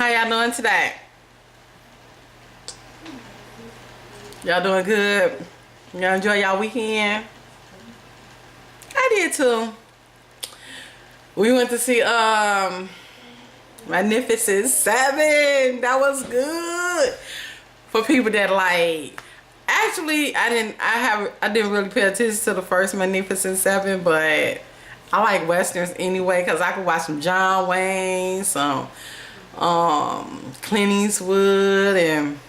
How y'all doing today? Y'all doing good? Y'all enjoy y'all weekend? I did too. We went to see Magnificent Seven. That was good. For people that like, actually I didn't really pay attention to the first Magnificent Seven, but I like westerns anyway because I could watch some John Wayne, some Clint Eastwood, and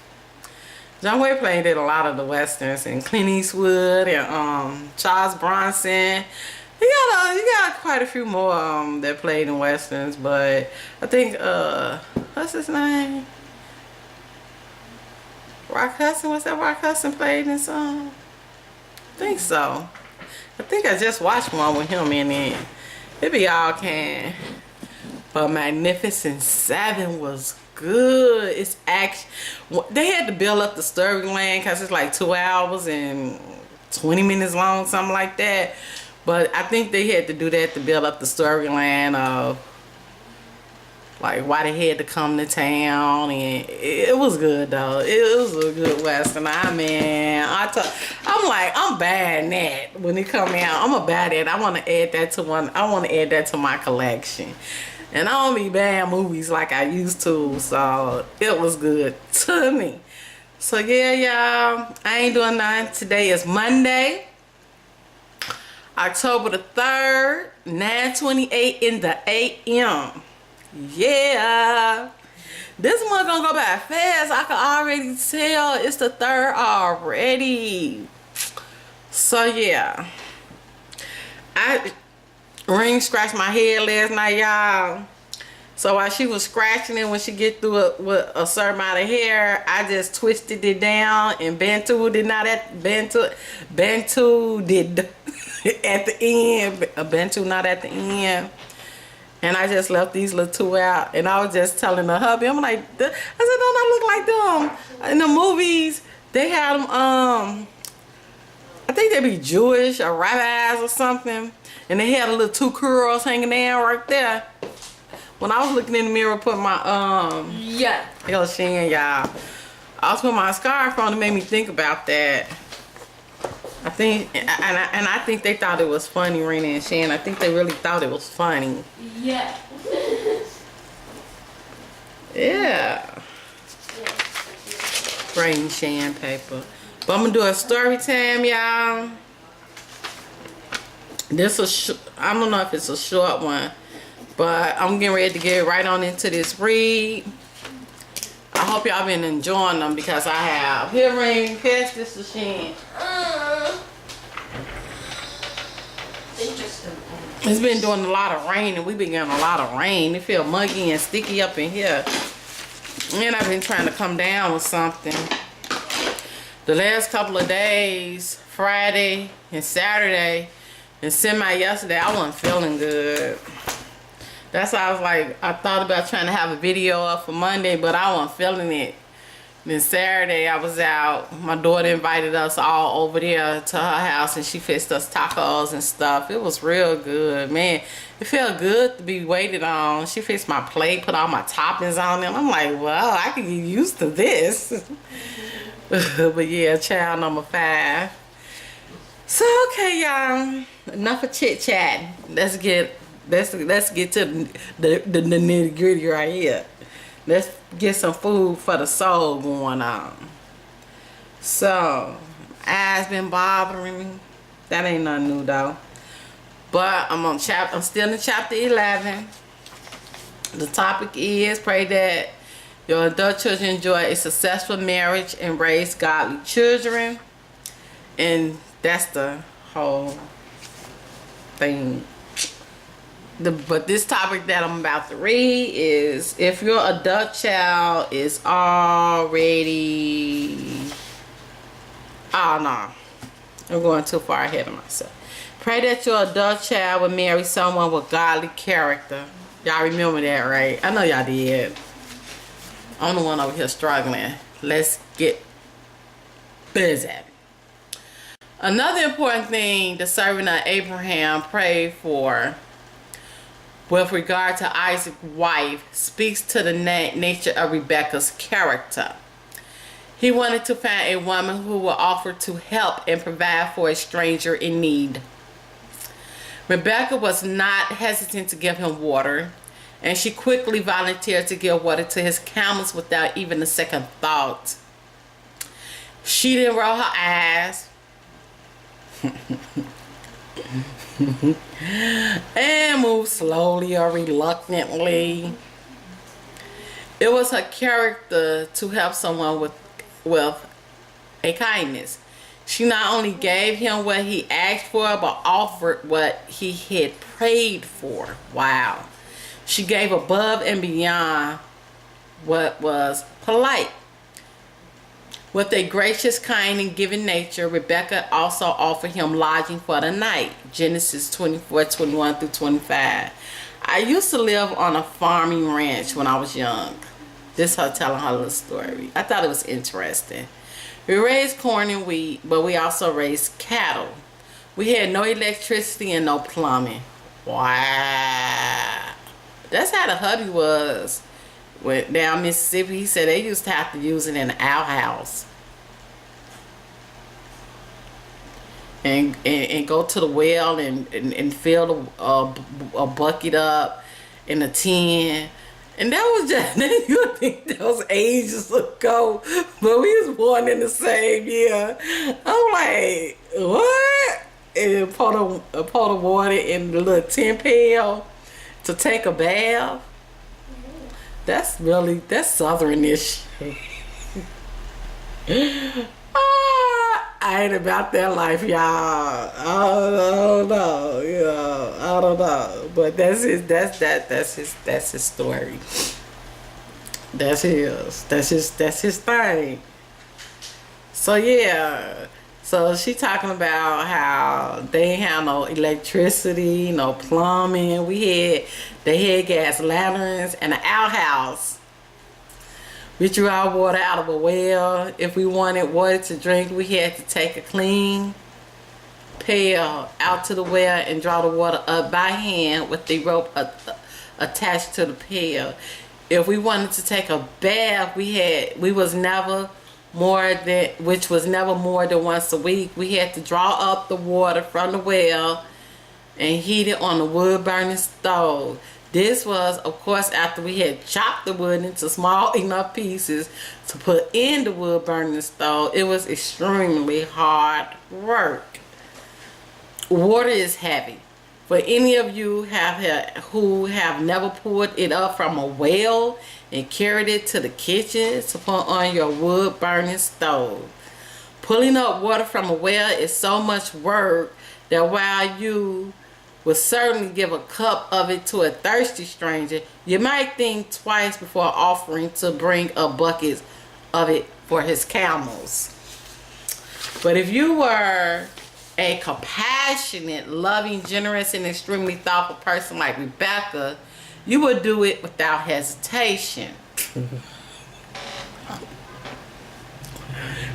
John Wayne did a lot of the westerns, and Clint Eastwood and Charles Bronson. You got quite a few more that played in westerns, but I think what's his name? Rock Hudson. Was that Rock Hudson played in some? I think so. I think I just watched one with him in it. It be all can. But Magnificent Seven was good. It's action. They had to build up the storyline because it's like 2 hours and 20 minutes long, something like that. But I think they had to do that to build up the storyline of like why they had to come to town, and it was good though. It was a good western. I'm like, I'm bad at that when it come out. I'm a bad at it. I want to add that to my collection. And I don't be bad movies like I used to, so it was good to me. So yeah, y'all, I ain't doing nothing. Today is Monday, October the 3rd, 9:28 in the a.m. Yeah, this month gonna go by fast. I can already tell it's the 3rd already. So yeah, Ring scratched my head last night, y'all. So while she was scratching it, when she get through it with a certain amount of hair, I just twisted it down and Bantu did at the end. Bantu not at the end. And I just left these little two out. And I was just telling the hubby, I'm like, I said, don't I look like them? In the movies, they had them, I think they be Jewish or rabbis or something. And they had a little 2 curls hanging down right there. When I was looking in the mirror, put my yo, Shan, y'all, I was putting my scarf on. It made me think about that. I think, and I think they thought it was funny, Rena and Shan. I think they really thought it was funny. Yeah. Yeah. Bring Shan paper. But I'm gonna do a story time, y'all. I don't know if it's a short one, but I'm getting ready to get right on into this read. I hope y'all been enjoying them because I have. Here, Ring, pass this to Shan. It's been doing a lot of rain, and we've been getting a lot of rain. It feels muggy and sticky up in here. And I've been trying to come down with something. The last couple of days, Friday and Saturday, and yesterday, I wasn't feeling good. That's why I was like, I thought about trying to have a video up for Monday, but I wasn't feeling it. Then Saturday, I was out. My daughter invited us all over there to her house, and she fixed us tacos and stuff. It was real good, man. It felt good to be waited on. She fixed my plate, put all my toppings on them. I'm like, well, I can get used to this. But yeah, child number 5. So okay, y'all. Enough of chit chat. Let's get to the nitty gritty right here. Let's get some food for the soul going on. So, eyes been bothering me. That ain't nothing new though. But I'm still in chapter 11. The topic is pray that your adult children enjoy a successful marriage and raise godly children. And that's the whole thing. But this topic that I'm about to read is if your adult child is already... Oh no, I'm going too far ahead of myself. Pray that your adult child will marry someone with godly character. Y'all remember that, right? I know y'all did. I'm the one over here struggling. Let's get busy. Another important thing the servant of Abraham prayed for with regard to Isaac's wife speaks to the nature of Rebekah's character. He wanted to find a woman who would offer to help and provide for a stranger in need. Rebekah was not hesitant to give him water, and she quickly volunteered to give water to his camels without even a second thought. She didn't roll her eyes and moved slowly or reluctantly. It was her character to help someone with a kindness. She not only gave him what he asked for, but offered what he had prayed for. Wow. She gave above and beyond what was polite. With a gracious, kind, and giving nature, Rebekah also offered him lodging for the night. Genesis 24:21-25. I used to live on a farming ranch when I was young. This is her telling her little story. I thought it was interesting. We raised corn and wheat, but we also raised cattle. We had no electricity and no plumbing. Wow. That's how the hubby was. Went down Mississippi. He said they used to have to use it in the outhouse. And go to the well and fill a bucket up in a tin. And that was just, you think that was ages ago, but we was born in the same year. I'm like, what? And pour the water in the little tin pail to take a bath. That's Southern-ish. I ain't about that life, y'all. I don't know, I don't know. But that's his story. That's his thing. So yeah. So she talking about how they ain't have no electricity, no plumbing. They had gas lanterns and an outhouse. We drew our water out of a well. If we wanted water to drink, we had to take a clean pail out to the well and draw the water up by hand with the rope attached to the pail. If we wanted to take a bath, which was never more than once a week. We had to draw up the water from the well and heat it on the wood burning stove. This was, of course, after we had chopped the wood into small enough pieces to put in the wood burning stove. It was extremely hard work. Water is heavy. For any of you who have never pulled it up from a well and carried it to the kitchen to put on your wood burning stove. Pulling up water from a well is so much work that while you will certainly give a cup of it to a thirsty stranger, you might think twice before offering to bring a bucket of it for his camels. But if you were a compassionate, loving, generous, and extremely thoughtful person like Rebekah, you would do it without hesitation.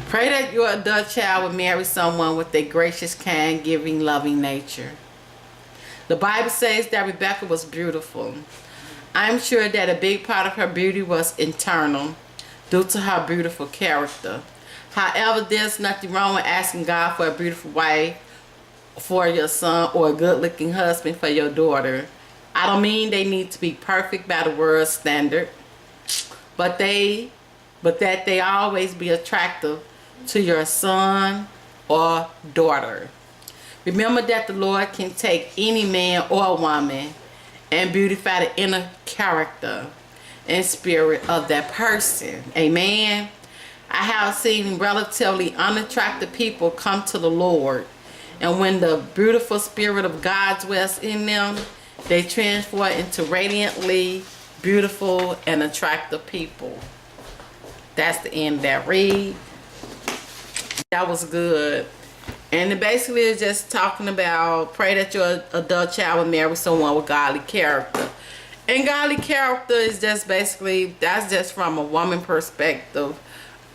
Pray that your adult child will marry someone with a gracious, kind, giving, loving nature. The Bible says that Rebekah was beautiful. I'm sure that a big part of her beauty was internal due to her beautiful character. However, there's nothing wrong with asking God for a beautiful wife for your son or a good-looking husband for your daughter. I don't mean they need to be perfect by the world's standard, but that they always be attractive to your son or daughter. Remember that the Lord can take any man or woman and beautify the inner character and spirit of that person. Amen. I have seen relatively unattractive people come to the Lord, and when the beautiful spirit of God dwells in them, they transform into radiantly beautiful and attractive people. That's the end of that read. That was good. And it basically is just talking about pray that your adult child will marry someone with godly character. And godly character is just basically, that's just from a woman perspective.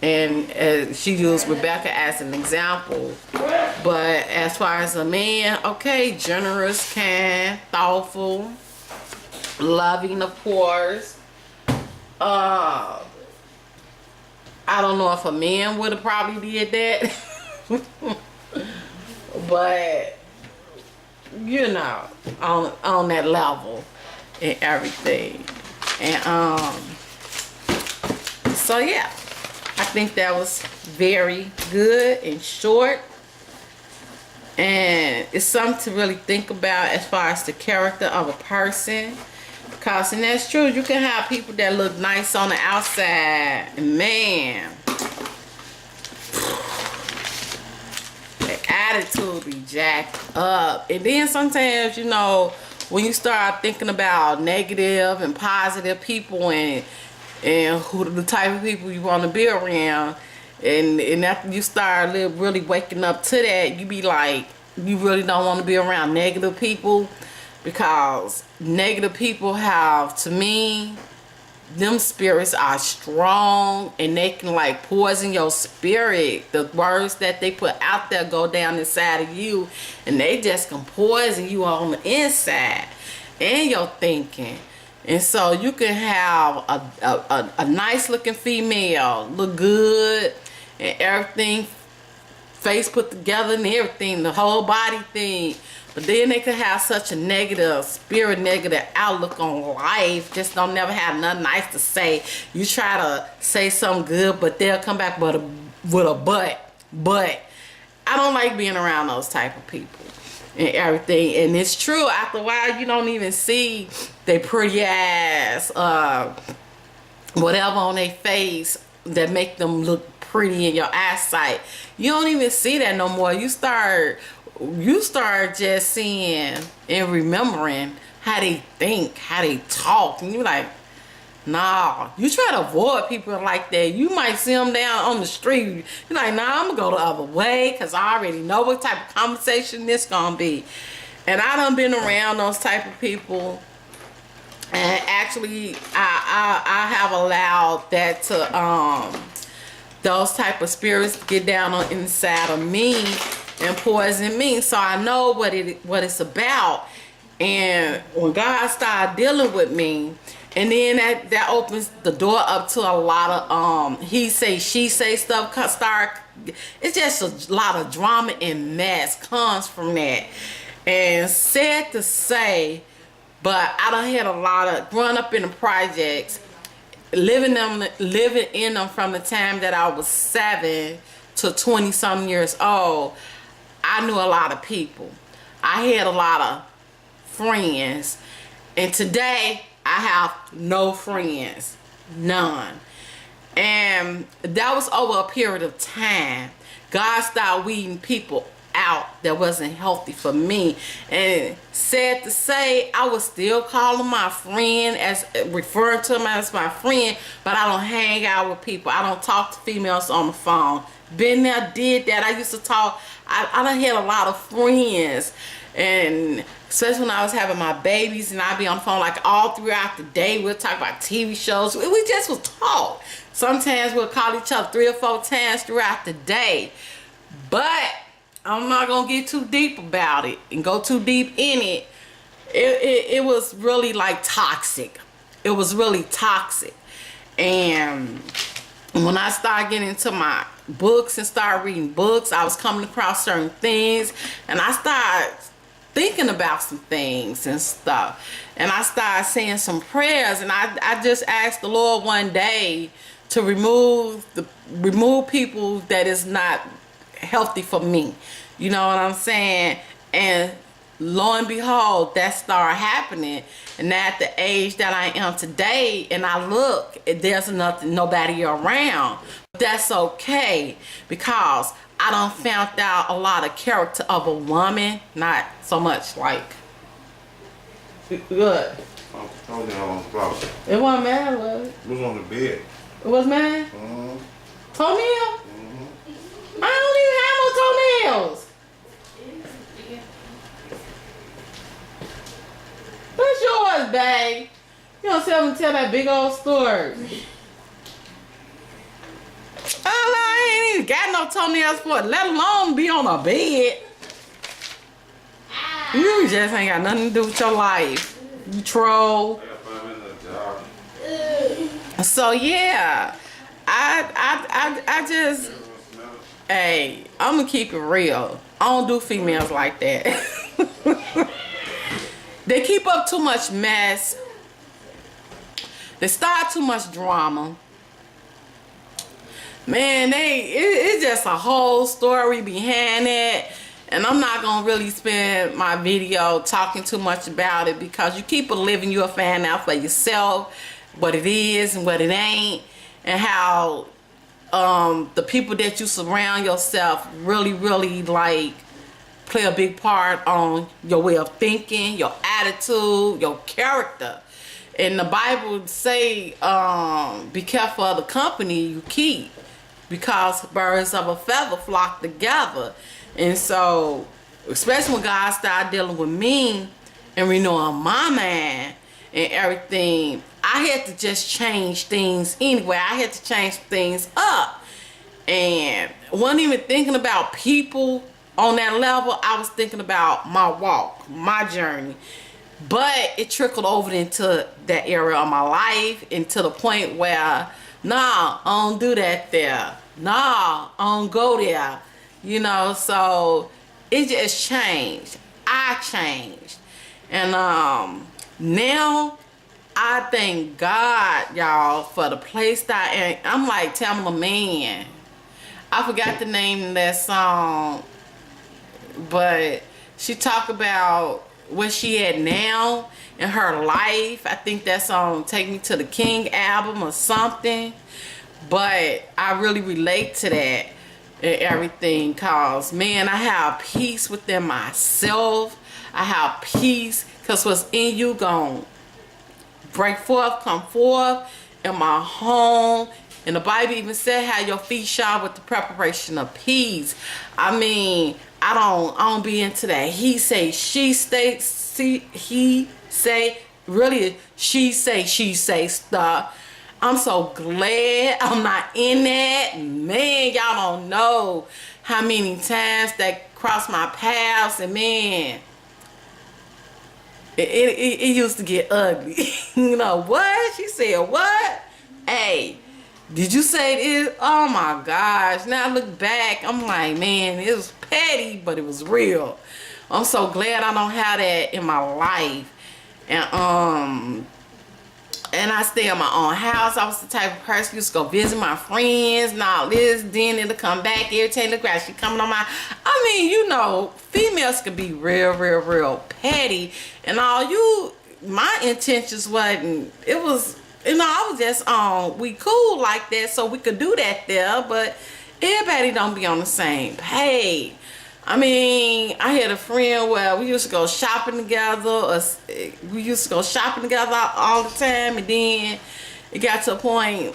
And she used Rebekah as an example. But as far as a man, okay, generous, kind, thoughtful, loving, of course. I don't know if a man would have probably did that. But, you know, on that level and everything. And, so yeah, I think that was very good and short. And it's something to really think about as far as the character of a person. Because, and that's true, you can have people that look nice on the outside. And man, their attitude be jacked up. And then sometimes, you know, when you start thinking about negative and positive people and who the type of people you want to be around, and after you start really waking up to that, you be like, you really don't want to be around negative people, because negative people have, to me, them spirits are strong and they can like poison your spirit. The words that they put out there go down inside of you, and they just can poison you on the inside and your thinking. And so you can have a nice looking female, look good and everything, face put together and everything, the whole body thing. But then they could have such a negative spirit, negative outlook on life, just don't never have nothing nice to say. You try to say something good, but they'll come back with a but. I don't like being around those type of people and everything. And it's true, after a while you don't even see they pretty ass whatever on their face that make them look pretty in your eyesight. You don't even see that no more. You start just seeing and remembering how they think, how they talk, and you're like, nah. You try to avoid people like that. You might see them down on the street. You're like, nah, I'm gonna go the other way, because I already know what type of conversation this gonna be. And I done been around those type of people, and actually I have allowed that to those type of spirits to get down on inside of me and poison me. So I know what it's about. And when God started dealing with me, and then that opens the door up to a lot of he say, she say stuff. It's just a lot of drama and mess comes from that. And sad to say, but I done had a lot of growing up in the projects, living in them from the time that I was 7 to 20 some years old. I knew a lot of people. I had a lot of friends, and today I have no friends, none. And that was over a period of time. God started weeding people out that wasn't healthy for me. And sad to say, I was still calling my friend, as referring to them as my friend, but I don't hang out with people. I don't talk to females on the phone. Been there, did that. I used to talk. I done had a lot of friends, and especially when I was having my babies, and I'd be on the phone like all throughout the day. We'll talk about TV shows. We just would talk. Sometimes we'll call each other 3 or 4 times throughout the day. But I'm not gonna get too deep about it and go too deep in it. It was really like toxic. It was really toxic. And when I started getting into my books and started reading books, I was coming across certain things, and I started thinking about some things and stuff. And I started saying some prayers, and I just asked the Lord one day to remove people that is not healthy for me. You know what I'm saying? And lo and behold, that started happening. And at the age that I am today, and I look, there's nobody around. But that's okay, because I done found out a lot of character of a woman, not so much like good. On the floor. It wasn't mine, was it? It was on the bed. It was mine? Mm-hmm. Toenail? Mm-hmm. I don't even have no toenails. What's yours, babe? You don't tell that big old story. Oh, no, I ain't even got no toenails for it, let alone be on a bed. You just ain't got nothing to do with your life. You troll. So yeah, I just, hey, I'm gonna keep it real. I don't do females like that. They keep up too much mess. They start too much drama. Man, it's just a whole story behind it. And I'm not gonna really spend my video talking too much about it, because you keep living, you'll find out for yourself what it is and what it ain't, and how the people that you surround yourself really like play a big part on your way of thinking, your attitude, your character. And the Bible say, be careful of the company you keep, because birds of a feather flock together. And so, especially when God started dealing with me and renewing my mind and everything, I had to just change things anyway. I had to change things up. And wasn't even thinking about people on that level. I was thinking about my walk, my journey. But it trickled over into that area of my life, and to the point where, nah, I don't do that there. Nah, I don't go there. You know, so it just changed. I changed. And now I thank God, y'all, for the place that I'm like Tamala Man. I forgot the name of that song, but she talked about what she had now in her life. I think that song Take Me to the King album or something. But I really relate to that and everything, cause man, I have peace within myself. I have peace because what's in you gon' break forth, come forth in my home. And the Bible even said how your feet shod with the preparation of peace. I mean, I don't be into that he say, she say, he say, really she say stuff. I'm so glad I'm not in that. Man, y'all don't know how many times that crossed my paths, and man, it used to get ugly. You know what? She said what? Hey, did you say this? Oh my gosh. Now I look back, I'm like, man, it was petty, but it was real. I'm so glad I don't have that in my life. And I stay in my own house. I was the type of person who used to go visit my friends and all this. Then it'll come back every time. Look at she coming on my. I mean, you know, females can be real petty and all. My intentions wasn't. It was, you know, I was just we cool like that, so we could do that there. But everybody don't be on the same page. I mean, I had a friend where we used to go shopping together. All the time, and then it got to a point,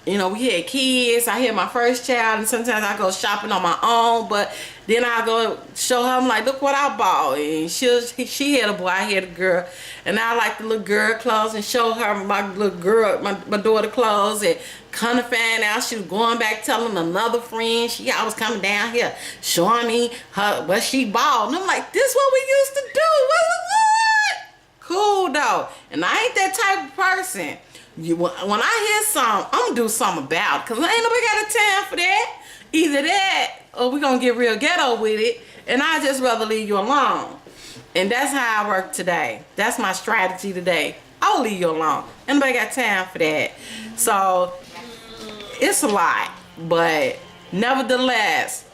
you know, we had kids. I had my first child, and sometimes I go shopping on my own, but then I go show her, I'm like, look what I bought. And she had a boy, I had a girl, and I like the little girl clothes and show her my little girl, my daughter clothes, and come to find out she was going back telling another friend. She always coming down here showing me what she bought. And I'm like, this what we used to do. What? Cool though. And I ain't that type of person. When I hear something, I'm gonna do something about it, because ain't nobody got a time for that. Either that or we gonna get real ghetto with it, and I just rather leave you alone. And that's how I work today. That's my strategy today. I'll leave you alone. Anybody got time for that? So it's a lot, but nevertheless,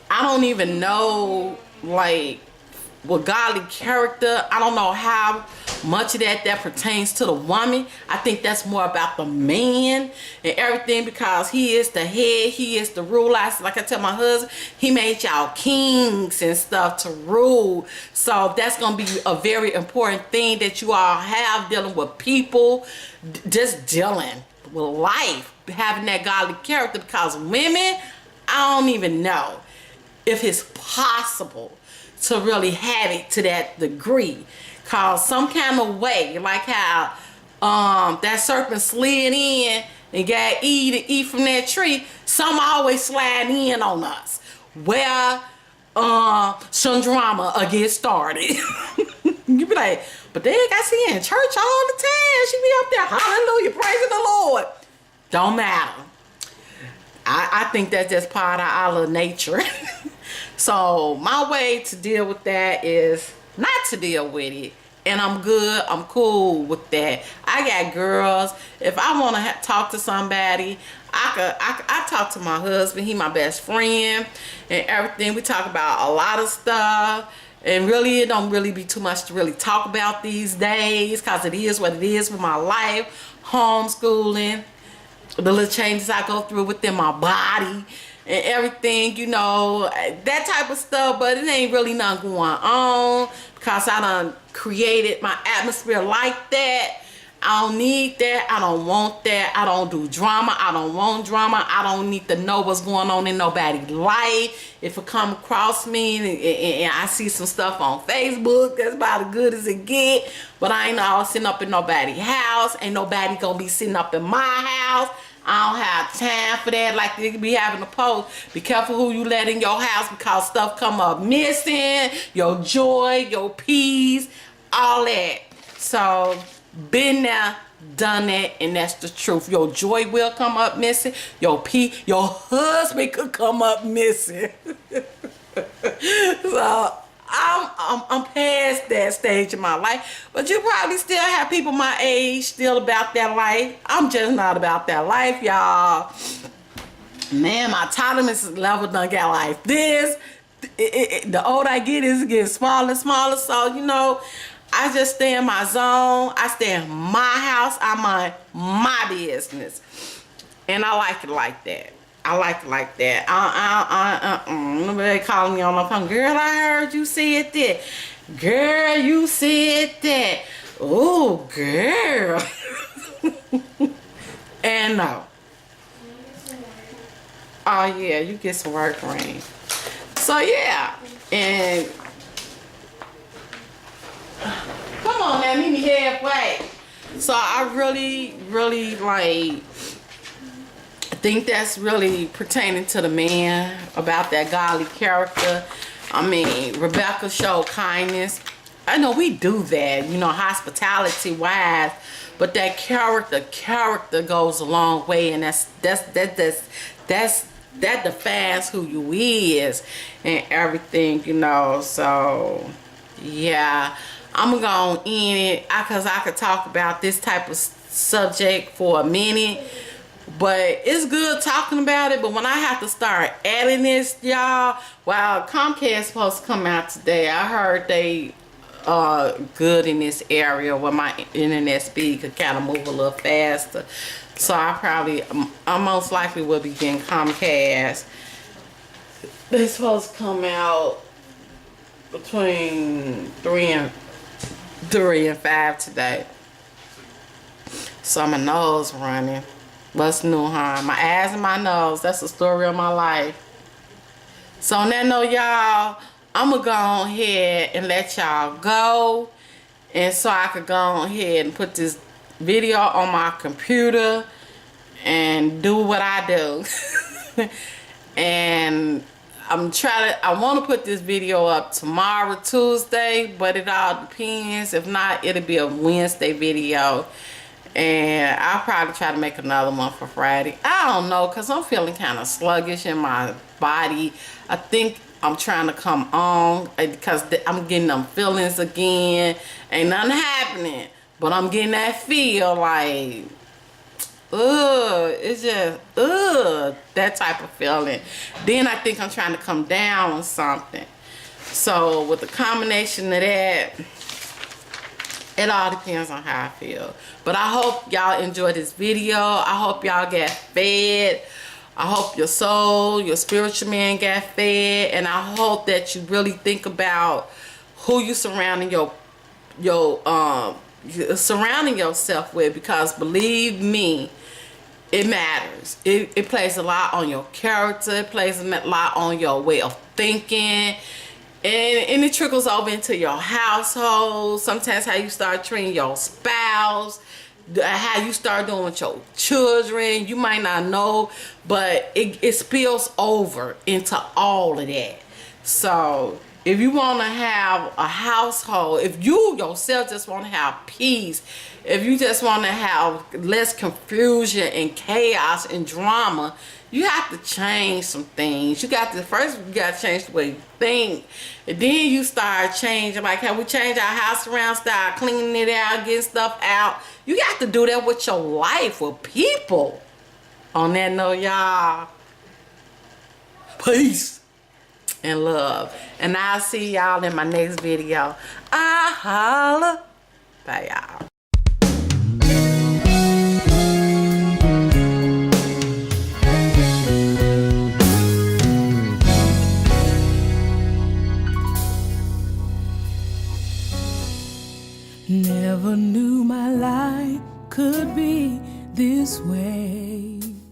I don't even know, like, with godly character, I don't know how much of that pertains to the woman. I think that's more about the man and everything, because he is the head, he is the ruler. Like I tell my husband, he made y'all kings and stuff to rule. So that's gonna be a very important thing that you all have dealing with people, just dealing with life, having that godly character. Because women, I don't even know if it's possible to really have it to that degree. Cause some kind of way, like how that serpent slid in and got Eve to eat from that tree, some always slide in on us where some drama get started. You be like, But then I see her in church all the time. She be up there, hallelujah, praising the Lord. Don't matter. I think that's just part of our nature. So my way to deal with that is not to deal with it. And I'm good. I'm cool with that. I got girls. If I want to talk to somebody, I talk to my husband. He my best friend and everything. We talk about a lot of stuff. And really, it don't really be too much to really talk about these days, because it is what it is with my life, homeschooling, the little changes I go through within my body and everything, you know, that type of stuff. But it ain't really nothing going on, because I done created my atmosphere like that. I don't need that. I don't want that. I don't do drama. I don't want drama. I don't need to know what's going on in nobody's life. If it come across me and I see some stuff on Facebook, that's about as good as it get. But I ain't all sitting up in nobody's house. Ain't nobody gonna be sitting up in my house. I don't have time for that. Like they be having a post. Be careful who you let in your house, because stuff come up missing. Your joy, your peace, all that. So been there, done that, and that's the truth. Your joy will come up missing. Your peace, your husband could come up missing. So I'm past that stage in my life. But you probably still have people my age still about that life. I'm just not about that life, y'all. Man, my tolerance level done got like this. The older I get, it's getting smaller and smaller. So, you know, I just stay in my zone. I stay in my house. I mind my business. And I like it like that. I like it like that. Nobody calling me on my phone. Girl, I heard you said that. Girl, you said that. Oh, girl. And no. Oh, yeah, you get some work, Rain. So, yeah. And come on now, meet me halfway. So I really like think that's really pertaining to the man, about that godly character. I mean, Rebecca showed kindness. I know we do that, you know, hospitality wise, but that character goes a long way, and that defines who you is and everything, you know. So yeah, I'm gonna end it, because I could talk about this type of subject for a minute, but it's good talking about it. But when I have to start adding this, y'all, while Comcast supposed to come out today, I heard they good in this area where my internet speed could kind of move a little faster. So I most likely will be getting Comcast. They supposed to come out between 3 and 5 today. So my nose running. What's new, huh? My eyes and my nose. That's the story of my life. So on that note, y'all, I'm going to go ahead and let y'all go. And so I could go ahead and put this video on my computer and do what I do. And I want to put this video up tomorrow, Tuesday, but it all depends. If not, it'll be a Wednesday video. And I'll probably try to make another one for Friday. I don't know, because I'm feeling kind of sluggish in my body. I think I'm trying to come on because I'm getting them feelings again. Ain't nothing happening, but I'm getting that feel like, it's just, that type of feeling. Then I think I'm trying to come down on something. So with the combination of that, it all depends on how I feel. But I hope y'all enjoyed this video. I hope y'all get fed. I hope your soul, your spiritual man got fed. And I hope that you really think about who you surrounding surrounding yourself with, because believe me, it matters. It plays a lot on your character. It plays a lot on your way of thinking. And it trickles over into your household. Sometimes how you start treating your spouse, how you start doing with your children. You might not know, but it spills over into all of that. So If you want to have a household, if you yourself just want to have peace, if you just want to have less confusion and chaos and drama, you have to change some things. You got to change the way you think. And then you start changing, like how we change our house around, start cleaning it out, getting stuff out. You got to do that with your life, with people. On that note, y'all, peace and love. And I'll see y'all in my next video. I holla. Bye, y'all.